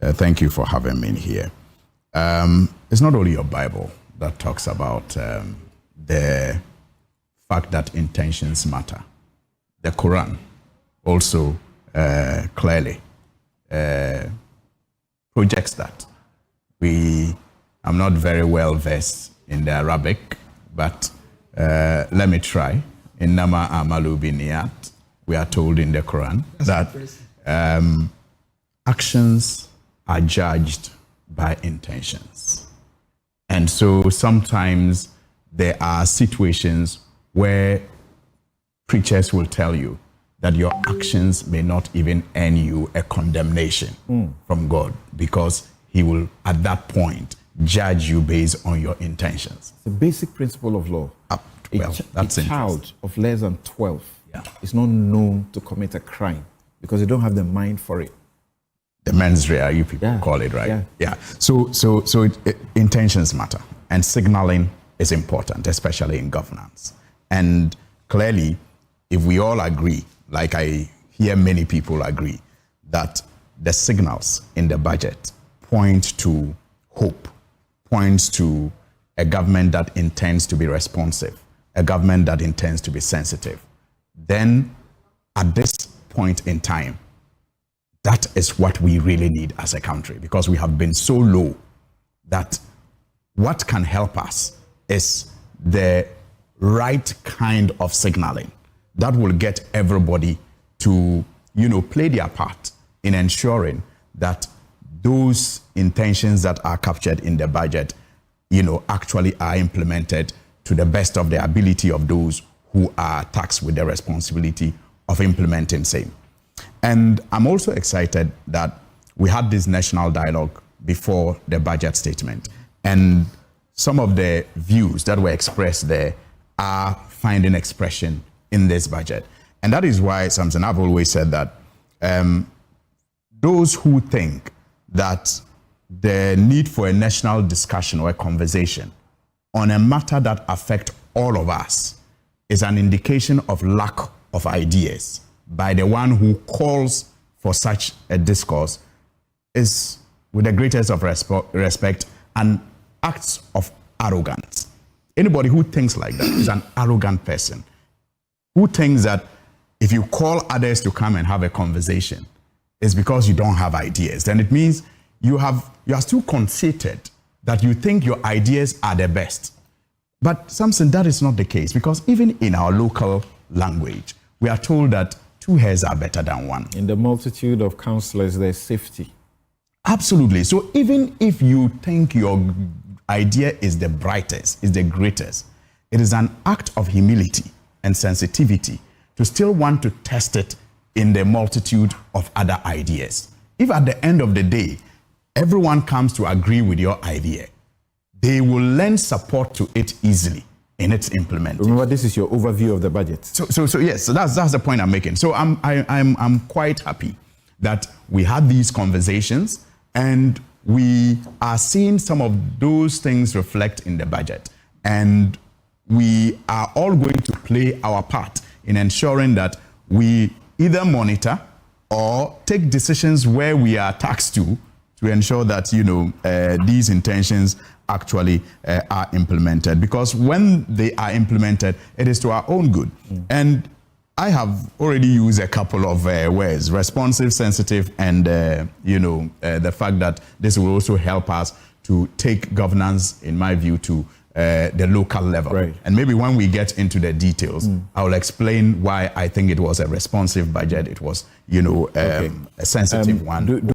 Thank you for having me here. It's not only your Bible that talks about the fact that intentions matter. The Quran also clearly projects that. I'm not very well versed in the Arabic, but let me try. In Nama Amalu Biniyat, we are told in the Quran that actions are judged by intentions. And so sometimes there are situations where preachers will tell you that your actions may not even earn you a condemnation from God, because he will at that point judge you based on your intentions. The basic principle of law. A child of less than 12 is not known to commit a crime because they don't have the mind for it. The mens rea, you people call it, right? Yeah. So intentions matter, and signaling is important, especially in governance. And clearly, if we all agree, like I hear many people agree, that the signals in the budget point to hope, points to a government that intends to be responsive, a government that intends to be sensitive, then at this point in time, that is what we really need as a country, because we have been so low that what can help us is the right kind of signaling that will get everybody to, play their part in ensuring that those intentions that are captured in the budget, actually are implemented to the best of the ability of those who are tasked with the responsibility of implementing same. And I'm also excited that we had this national dialogue before the budget statement, and some of the views that were expressed there are finding expression in this budget. And that is why, Samson, I've always said that those who think that the need for a national discussion or a conversation on a matter that affects all of us is an indication of lack of ideas by the one who calls for such a discourse is, with the greatest of respect, an act of arrogance. Anybody who thinks like that is an arrogant person, who thinks that if you call others to come and have a conversation, it's because you don't have ideas. Then it means you are still conceited that you think your ideas are the best. But Samson, that is not the case, because even in our local language, we are told that two heads are better than one. In the multitude of counselors, there's safety. Absolutely. So even if you think your idea is the brightest, is the greatest, it is an act of humility and sensitivity to still want to test it in the multitude of other ideas. If at the end of the day, everyone comes to agree with your idea, they will lend support to it easily in its implementation. Remember, this is your overview of the budget. So yes, so that's the point I'm making. So I'm quite happy that we had these conversations, and we are seeing some of those things reflect in the budget, and we are all going to play our part in ensuring that we either monitor or take decisions where we are tasked to ensure that these intentions actually are implemented, because when they are implemented, it is to our own good. And I have already used a couple of words: responsive, sensitive, and the fact that this will also help us to take governance, in my view, to the local level. Right. And maybe when we get into the details, I will explain why I think it was a responsive budget. It was, a sensitive one.